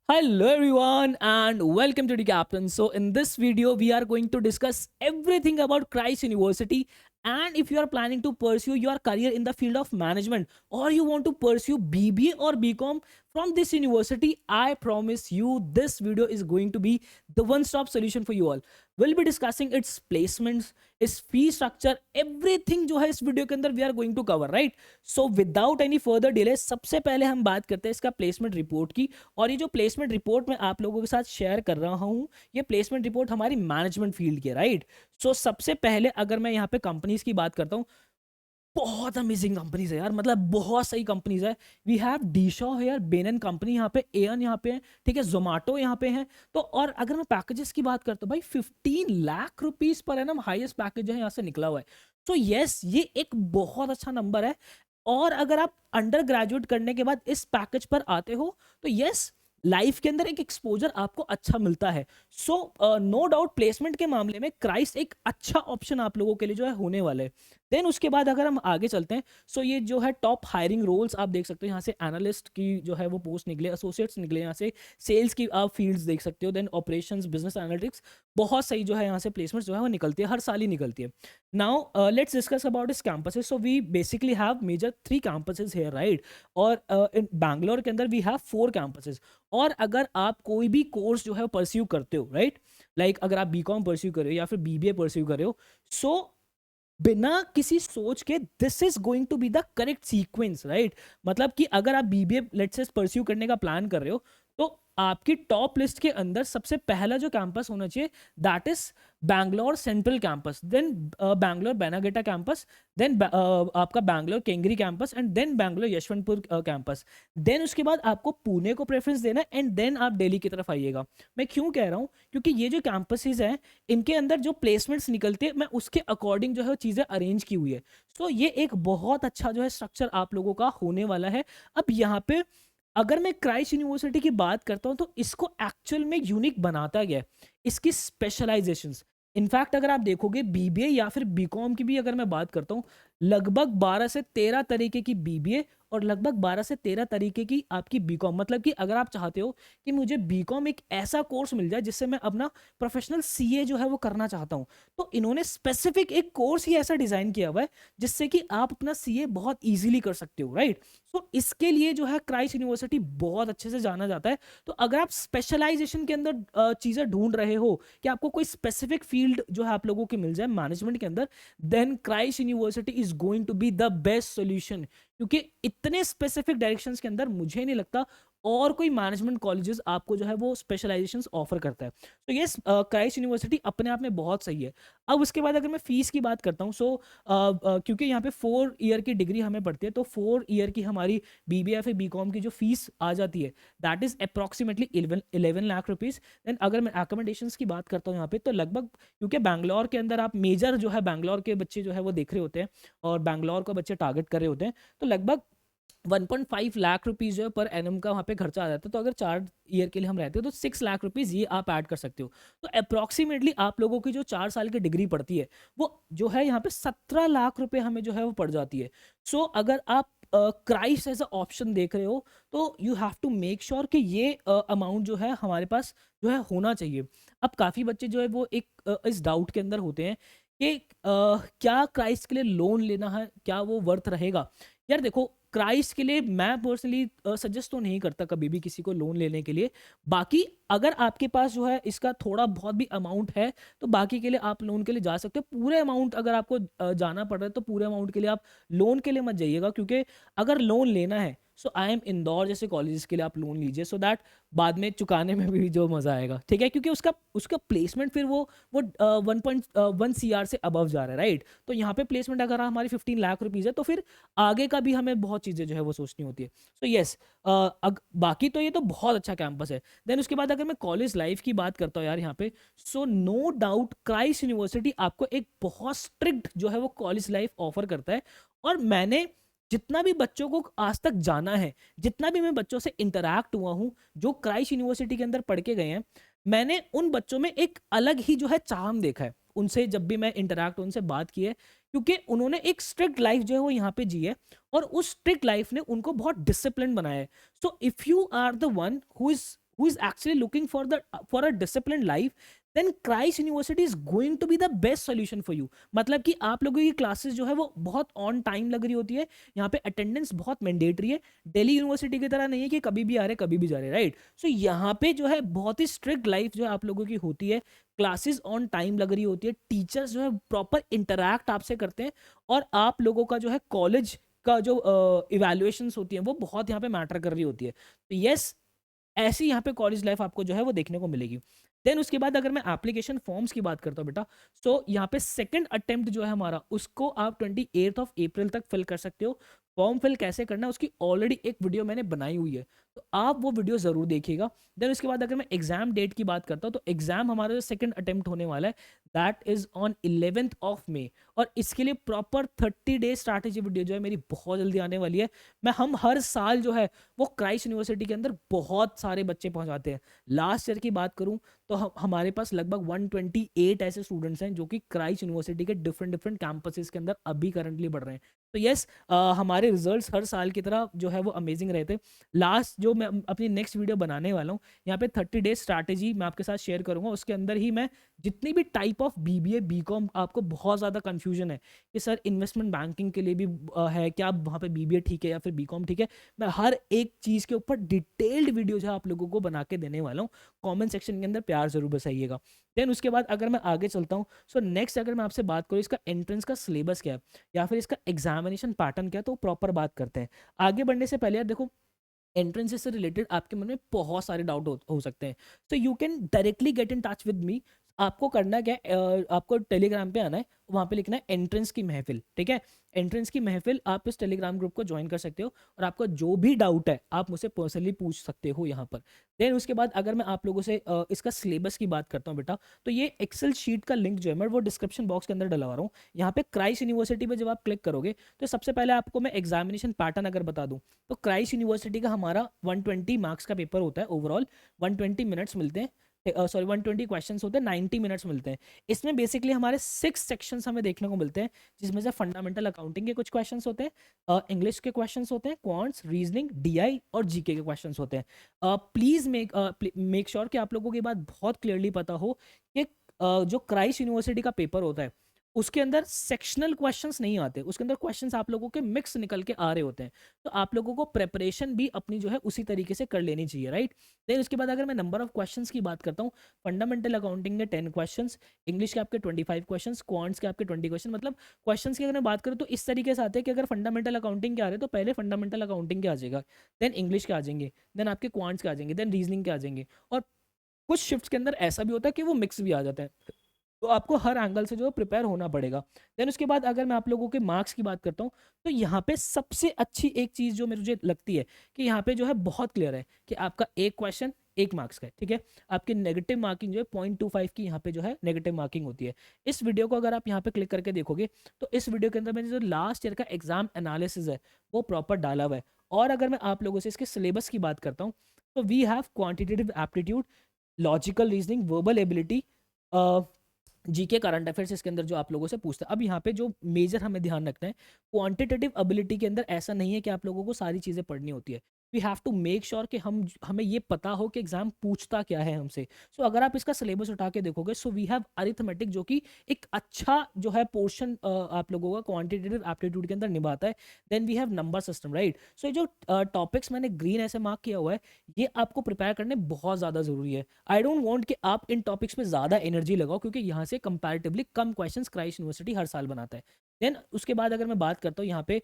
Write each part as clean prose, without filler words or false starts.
Hello everyone and welcome to the Captain. So in this video we are going to discuss everything about Christ University, and if you are planning to pursue your career in the field of management or you want to pursue BBA or BCom from this university, I promise you this video is going to be the one stop solution for you all. We'll be discussing its placements, its fee structure, everything जो है इस video के अंदर we are going to cover, right? So without any further delay, सबसे पहले हम बात करते हैं इसका प्लेसमेंट रिपोर्ट की। और ये जो प्लेसमेंट रिपोर्ट मैं आप लोगों के साथ शेयर कर रहा हूँ, ये प्लेसमेंट रिपोर्ट हमारी मैनेजमेंट फील्ड की है, राइट? सो सबसे पहले अगर मैं यहाँ पे कंपनीज की बात करता हूँ, बहुत अमेजिंग कंपनीज है यार, मतलब बहुत सही कंपनीज है। वी हैव डीशॉ है यार, बेनन कंपनी यहाँ पे, एयन यहाँ पे है, ठीक है, जोमेटो यहाँ पे है। तो और अगर मैं पैकेजेस की बात करता हूँ भाई, 15 lakh rupees per annum highest package है यहाँ से निकला हुआ है। सो यस, ये एक बहुत अच्छा नंबर है। और अगर आप अंडर ग्रेजुएट करने के बाद इस पैकेज पर आते हो तो यस, लाइफ के अंदर एक एक्सपोजर आपको अच्छा मिलता है। सो नो डाउट प्लेसमेंट के मामले में क्राइस्ट एक अच्छा ऑप्शन आप लोगों के लिए जो है होने वाला है। देन उसके बाद अगर हम आगे चलते हैं, सो ये जो है टॉप हायरिंग रोल्स आप देख सकते हो, यहाँ से एनालिस्ट की जो है वो पोस्ट निकले, एसोसिएट्स निकले, यहाँ से सेल्स की आप फील्ड्स देख सकते हो, देन ऑपरेशंस, बिजनेस एनालिटिक्स, बहुत सही जो है यहाँ से प्लेसमेंट्स जो है वो निकलती है, हर साल ही निकलती है। नाउ लेट्स डिस्कस अबाउट इस campuses. So we basically have major 3 campuses here, right? और इन बैंगलोर के अंदर वी हैव 4 कैंपसेस। और अगर आप कोई भी कोर्स जो है परस्यू करते हो, राइट, लाइक अगर आप बीकॉम परस्यू कर रहे हो या फिर बीबीए परस्यू कर रहे हो, सो बिना किसी सोच के this is going to be the correct sequence, right? मतलब कि अगर आप बीबीए लेट्स से परस्यू करने का प्लान कर रहे हो, तो आपकी टॉप लिस्ट के अंदर सबसे पहला जो कैंपस होना चाहिए that is Bangalore central campus, then Bangalore Bannerghatta campus, then आपका Bangalore Kengeri campus, and then Bangalore Yeshwanthpur campus. Then उसके बाद आपको पुणे को प्रेफरेंस देना है, एंड देन आप दिल्ली की तरफ आइएगा। मैं क्यों कह रहा हूँ? क्योंकि ये जो कैंपसेस हैं, इनके अंदर जो प्लेसमेंट्स निकलते हैं, मैं उसके अकॉर्डिंग जो है चीज़ें अरेंज की हुई है। तो ये एक बहुत अच्छा जो है स्ट्रक्चर आप लोगों का होने वाला है। अब यहाँ पे अगर मैं क्राइस्ट यूनिवर्सिटी की बात करता हूँ, तो इसको एक्चुअल में यूनिक बनाता गया है इसकी स्पेशलाइजेशंस। इनफैक्ट अगर आप देखोगे बीबीए या फिर बीकॉम की भी अगर मैं बात करता हूँ, लगभग 12 से 13 तरीके की बीबीए और लगभग 12 से 13 तरीके की आपकी बीकॉम। मतलब कि अगर आप चाहते हो कि मुझे बीकॉम एक ऐसा कोर्स मिल जाए जिससे मैं अपना प्रोफेशनल सीए जो है वो करना चाहता हूँ, तो इन्होंने स्पेसिफिक एक कोर्स ही ऐसा डिजाइन किया हुआ है जिससे कि आप अपना सीए बहुत इजीली कर सकते हो, राइट? सो इसके लिए जो है क्राइस्ट यूनिवर्सिटी बहुत अच्छे से जाना जाता है। तो अगर आप स्पेशलाइजेशन के अंदर चीजें ढूंढ रहे हो कि आपको कोई स्पेसिफिक फील्ड जो है आप लोगों की मिल जाए मैनेजमेंट के अंदर, then Christ University is going to be the best solution. क्योंकि इतने स्पेसिफिक डायरेक्शंस के अंदर मुझे नहीं लगता और कोई मैनेजमेंट कॉलेजेस आपको जो है वो स्पेशलाइजेशंस ऑफर करता है। तो ये क्राइस्ट यूनिवर्सिटी अपने आप में बहुत सही है। अब उसके बाद अगर मैं फीस की बात करता हूँ, सो क्योंकि यहाँ पे 4 ईयर की डिग्री हमें पड़ती है, तो 4 ईयर की हमारी बीबीए या फिर बीकॉम की जो फीस आ जाती है that is approximately 11 lakh rupees. Then अगर मैं अकोमोडेशंस की बात करता हूँ यहाँ पे, तो लगभग, क्योंकि बैंगलोर के अंदर आप मेजर जो है बैंगलोर के बच्चे जो है वो देख रहे होते हैं और बैंगलोर को बच्चे टारगेट कर रहे होते हैं, तो लगभग 1.5 लाख रुपीज जो है पर एनम का वहाँ पे खर्चा आ जाता है। तो अगर 4 ईयर के लिए हम रहते हो तो 6 लाख रुपीज ये आप ऐड कर सकते हो। तो अप्रॉक्सीमेटली आप लोगों की जो 4 साल की डिग्री पड़ती है वो जो है यहाँ पे 17 लाख रुपए हमें जो है वो पड़ जाती है। सो अगर आप क्राइस्ट एज अ ऑप्शन देख रहे हो, तो you have to make sure कि ये अमाउंट जो है हमारे पास जो है होना चाहिए। अब काफ़ी बच्चे जो है वो एक इस डाउट के अंदर होते हैं कि क्या क्राइस्ट के लिए लोन लेना है, क्या वो वर्थ रहेगा? यार देखो, क्राइस्ट के लिए मैं पर्सनली सजेस्ट तो नहीं करता कभी भी किसी को लोन लेने के लिए। बाकी अगर आपके पास जो है इसका थोड़ा बहुत भी अमाउंट है, तो बाकी के लिए आप लोन के लिए जा सकते हो। पूरे अमाउंट अगर आपको जाना पड़ रहा है, तो पूरे अमाउंट के लिए आप लोन के लिए मत जाइएगा, क्योंकि अगर लोन लेना है, सो आई एम इंदौर जैसे कॉलेजेस के लिए आप लोन लीजिए, सो दैट बाद में चुकाने में भी जो मजा आएगा, ठीक है? क्योंकि उसका उसका प्लेसमेंट फिर वो 1.1 CR से अबव जा रहा है, राइट? तो यहाँ पे प्लेसमेंट अगर हमारी 15 लाख रुपीज है, तो फिर आगे का भी हमें बहुत चीज़ें जो है वो सोचनी होती है। सो यस, बाकी तो ये तो बहुत अच्छा कैंपस है। देन उसके बाद अगर मैं कॉलेज लाइफ की बात करता हूँ यार यहाँ पे, so no doubt Christ University आपको एक बहुत स्ट्रिक्ट जो है वो कॉलेज लाइफ ऑफर करता है। और मैंने जितना भी बच्चों को आज तक जाना है, जितना भी मैं बच्चों से इंटरैक्ट हुआ हूँ जो क्राइस्ट यूनिवर्सिटी के अंदर पढ़ के गए हैं, मैंने उन बच्चों में एक अलग ही जो है चार्म देखा है। उनसे जब भी मैं इंटरैक्ट, उनसे बात की है, क्योंकि उन्होंने एक स्ट्रिक्ट लाइफ जो है वो यहाँ पे जी है, और उस स्ट्रिक्ट लाइफ ने उनको बहुत डिसिप्लिन बनाया है। So if you are the one who is actually looking for a disciplined life, then Christ University is going to be the best solution for you. मतलब कि आप लोगों की क्लासेस जो है वो बहुत ऑन टाइम लग रही होती है, यहाँ पे अटेंडेंस बहुत मैंडेटरी है, दिल्ली यूनिवर्सिटी की तरह नहीं है कि कभी भी आ रहे कभी भी जा रहे, राइट? सो यहाँ पे जो है बहुत ही स्ट्रिक्ट लाइफ जो है आप लोगों की होती है, क्लासेस ऑन टाइम लग रही होती है, टीचर्स जो है प्रॉपर इंटरैक्ट आपसे करते हैं, और आप लोगों का जो है कॉलेज का जो इवैल्यूएशंस होती हैं वो बहुत यहाँ पे मैटर कर रही होती है। तो यस, ऐसी यहाँ पे कॉलेज लाइफ आपको जो है वो देखने को मिलेगी। देन उसके बाद अगर मैं एप्लीकेशन फॉर्म्स की बात करता हूँ बेटा, तो यहाँ पे सेकंड अटेम्प्ट जो है हमारा, उसको आप 28 अप्रैल तक फिल कर सकते हो। फॉर्म फिल कैसे करना है उसकी ऑलरेडी एक वीडियो मैंने बनाई हुई है, तो आप वो वीडियो जरूर देखिएगा। देन उसके बाद अगर मैं एग्जाम डेट की बात करता हूँ, तो एग्जाम हमारा जो सेकंड अटेम्प्ट होने वाला है दैट इज ऑन 11 May, और इसके लिए प्रॉपर 30 डे स्ट्रैटेजी वीडियो जो है मेरी बहुत जल्दी आने वाली है। हम हर साल जो है वो क्राइस्ट यूनिवर्सिटी के अंदर बहुत सारे बच्चे पहुंचाते हैं। लास्ट ईयर की बात करूं तो हमारे पास लगभग 128 ऐसे स्टूडेंट्स हैं जो कि क्राइस्ट यूनिवर्सिटी के डिफरेंट डिफरेंट कैंपसेस के अंदर अभी करंटली बढ़ रहे हैं। तो यस, हमारे रिजल्ट्स हर साल की तरह जो है वो अमेजिंग रहते। लास्ट जो मैं अपनी नेक्स्ट वीडियो बनाने वाला हूँ, यहाँ पे 30 डेज स्ट्रैटेजी मैं आपके साथ शेयर करूंगा। उसके अंदर ही मैं जितनी भी टाइप ऑफ बीबीए बीकॉम, आपको बहुत ज़्यादा कन्फ्यूजन है कि सर इन्वेस्टमेंट बैंकिंग के लिए भी है क्या, वहाँ पे बीबीए ठीक है या फिर बीकॉम ठीक है, मैं हर एक चीज़ के ऊपर डिटेल्ड वीडियो जो है आप लोगों को बना के देने वाला हूँ। कमेंट सेक्शन के अंदर प्यार जरूर बसाइएगा। देन उसके बाद अगर मैं आगे चलता हूँ, सो नेक्स्ट अगर मैं आपसे बात करूँ इसका एंट्रेंस का सिलेबस क्या है या फिर इसका एग्जामिनेशन पैटर्न क्या है, तो प्रॉपर बात करते हैं। आगे बढ़ने से पहले यार देखो, एंट्रेंस से रिलेटेड आपके मन में बहुत सारे डाउट हो सकते हैं, तो you can directly get in touch with me. आपको करना क्या है, आपको टेलीग्राम पे आना है, वहाँ पे लिखना है एंट्रेंस की महफिल, ठीक है? एंट्रेंस की महफिल, आप इस टेलीग्राम ग्रुप को ज्वाइन कर सकते हो, और आपका जो भी डाउट है आप मुझसे पर्सनली पूछ सकते हो यहाँ पर। देन उसके बाद अगर मैं आप लोगों से इसका सिलेबस की बात करता हूँ बेटा, तो ये एक्सेल शीट का लिंक जो है मैं वो डिस्क्रिप्शन बॉक्स के अंदर डलवा रहा हूँ। यहाँ पे क्राइस्ट यूनिवर्सिटी पे जब आप क्लिक करोगे, तो सबसे पहले आपको मैं एग्जामिनेशन पैटर्न अगर बता दूँ, तो क्राइस्ट यूनिवर्सिटी का हमारा 120 मार्क्स का पेपर होता है ओवरऑल, 120 मिनट्स मिलते हैं, सॉरी 120 क्वेश्चंस होते हैं, 90 मिनट्स मिलते हैं। इसमें बेसिकली हमारे 6 सेक्शंस हमें देखने को मिलते हैं, जिसमें से फंडामेंटल अकाउंटिंग के कुछ क्वेश्चंस होते हैं, इंग्लिश के क्वेश्चंस होते हैं, क्वांट्स, रीजनिंग, डीआई और जीके के क्वेश्चंस होते हैं। प्लीज मेक श्योर कि आप लोगों की बात बहुत क्लियरली पता हो कि जो क्राइस्ट यूनिवर्सिटी का पेपर होता है उसके अंदर सेक्शनल क्वेश्चंस नहीं आते, उसके अंदर क्वेश्चंस आप लोगों के मिक्स निकल के आ रहे होते हैं। तो आप लोगों को प्रेपरेशन भी अपनी जो है उसी तरीके से कर लेनी चाहिए, राइट? देन उसके बाद अगर मैं नंबर ऑफ क्वेश्चंस की बात करता हूँ, फंडामेंटल अकाउंटिंग के 10 क्वेश्चंस, इंग्लिश के आपके 25 क्वेश्चंस, क्वांट्स के आपके 20 क्वेश्चन। मतलब क्वेश्चंस की अगर मैं बात करूँ तो इस तरीके से आते हैं कि अगर फंडामेंटल अकाउंटिंग के आ रहे हैं तो पहले फंडामेंटल अकाउंटिंग के आ जाएगा, देन इंग्लिश के आ जाएंगे, देन आपके क्वांट्स के आ जाएंगे, देन रीजनिंग के आ जाएंगे, और कुछ शिफ्ट्स के अंदर ऐसा भी होता है कि वो मिक्स भी आ जाता है। तो आपको हर एंगल से जो है प्रिपेयर होना पड़ेगा। देन उसके बाद अगर मैं आप लोगों के मार्क्स की बात करता हूँ, तो यहाँ पे सबसे अच्छी एक चीज़ जो मुझे लगती है कि यहाँ पे जो है बहुत क्लियर है कि आपका एक क्वेश्चन 1 मार्क्स का है, ठीक है? आपकी नेगेटिव मार्किंग जो है 0.25 की यहाँ पे जो है नेगेटिव मार्किंग होती है। इस वीडियो को अगर आप यहाँ पे क्लिक करके देखोगे, तो इस वीडियो के अंदर मैंने जो लास्ट ईयर का एग्जाम एनालिसिस है वो प्रॉपर डाला हुआ है। और अगर मैं आप लोगों से इसके सिलेबस की बात करता हूँ, तो we have quantitative aptitude, logical reasoning, verbal ability, GK, current affairs इसके अंदर जो आप लोगों से पूछता है। अब यहाँ पे जो मेजर हमें ध्यान रखना है, क्वांटिटेटिव एबिलिटी के अंदर ऐसा नहीं है कि आप लोगों को सारी चीज़ें पढ़नी होती है। We have to make sure कि हमें ये पता हो कि एग्जाम पूछता क्या है हमसे। सो अगर आप इसका सिलेबस उठा के देखोगे, सो वी हैव अरिथमेटिक जो कि एक अच्छा जो है पोर्शन आप लोगों का क्वांटिटेटिव एप्टीट्यूड के अंदर निभाता है। Then we have number system, right? So ये जो टॉपिक्स मैंने ग्रीन ऐसे मार्क किया हुआ है, ये आपको प्रिपेयर करने बहुत ज़्यादा ज़रूरी है। आई डोंट वांट कि आप इन टॉपिक्स पे ज़्यादा एनर्जी लगाओ, क्योंकि यहाँ से कंपैरेटिवली कम क्वेश्चंस क्राइस्ट यूनिवर्सिटी हर साल बनाता है। देन उसके बाद अगर मैं बात करता हूँ यहाँ पे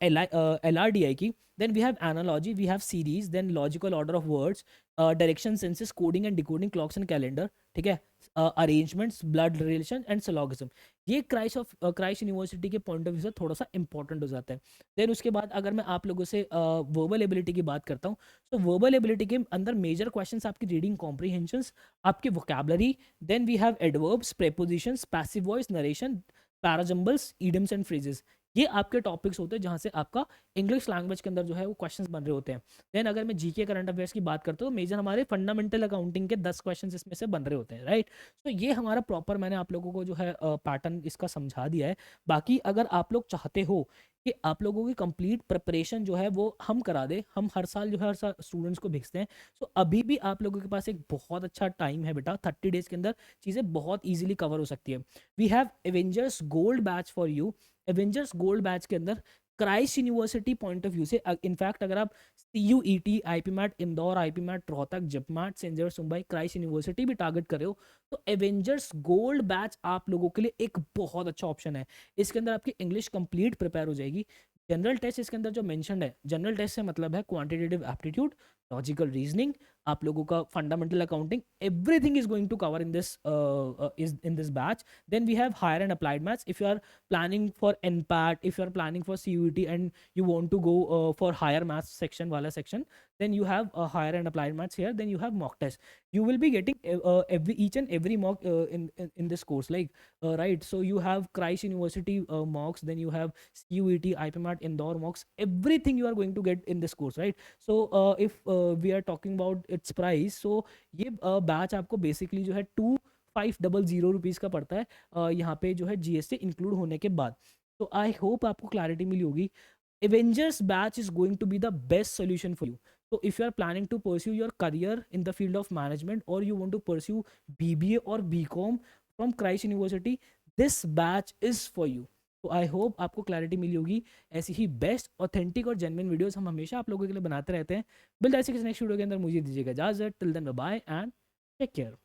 LRDI की, then we have analogy, we have series, then logical order of words, direction, senses, coding and decoding, clocks and calendar, ठीक है? Arrangements, blood relation and syllogism. ये क्राइस्ट यूनिवर्सिटी के पॉइंट ऑफ व्यू से थोड़ा सा important हो जाता है। देन उसके बाद अगर मैं आप लोगों से वर्बल एबिलिटी की बात करता हूँ, तो वर्बल एबिलिटी के अंदर मेजर क्वेश्चंस आपकी रीडिंग कॉम्प्रीहेंशंस, आपकी vocabulary, then we have adverbs, prepositions, passive voice, narration, parajumbles, idioms and phrases. ये आपके टॉपिक्स होते हैं जहाँ से आपका इंग्लिश लैंग्वेज के अंदर जो है वो क्वेश्चंस बन रहे होते हैं। देन अगर मैं जीके करंट अफेयर्स की बात करता हूँ, मेजर हमारे फंडामेंटल अकाउंटिंग के 10 क्वेश्चंस इसमें से बन रहे होते हैं, राइट। तो ये हमारा प्रॉपर मैंने आप लोगों को जो है पैटर्न इसका समझा दिया है। बाकी अगर आप लोग चाहते हो कि आप लोगों की कंप्लीट प्रिपरेशन जो है वो हम करा दे, हम हर साल जो है हर साल स्टूडेंट्स को भेजते हैं। सो अभी भी आप लोगों के पास एक बहुत अच्छा टाइम है बेटा, 30 डेज के अंदर चीज़ें बहुत ईजिली कवर हो सकती है। We have Avengers gold batch for you. Avengers gold batch के अंदर Christ University point of view से, इनफैक्ट अगर आप CUET, IPMAT Indore, IPMAT Rohtak, JIPMAT, saint Xavier's Mumbai, Christ University भी टारगेट कर रहे हो, तो एवेंजर्स गोल्ड बैच आप लोगों के लिए एक बहुत अच्छा ऑप्शन है। इसके अंदर आपकी इंग्लिश कंप्लीट प्रिपेयर हो जाएगी। जनरल टेस्ट इसके अंदर जो मेंशन्ड है, जनरल टेस्ट से मतलब है क्वांटिटेटिव एप्टीट्यूड, लॉजिकल रीजनिंग, आप लोगों का fundamental accounting, everything is going to cover in this is in this batch. Then we have higher and applied maths. If you are planning for NPAT, if you are planning for CUET and you want to go for higher maths section wala section, then you have higher and applied maths here. Then you have mock test. You will be getting every each and every mock in this course, like right. So you have Christ University mocks, then you have CUET, IPMAT, Indore mocks. Everything you are going to get in this course, right? So if we are talking about its price, so ये batch आपको basically जो है 2500 rupees का पड़ता है यहाँ पे जो है GST इंक्लूड होने के बाद। तो आई होप आपको क्लैरिटी मिली होगी। Avengers batch is going to be the best solution for you. So if you are planning to pursue your career in the field of management, or you want to pursue BBA or BCom from Christ University, this batch is for you. तो I hope आपको clarity मिली होगी। ऐसी ही best authentic और genuine videos हम हमेशा आप लोगों के लिए बनाते रहते हैं। बिल्ड ऐसे किसी नेक्स्ट वीडियो के अंदर मुझे दीजिएगा इजाजत। Till then bye and take care.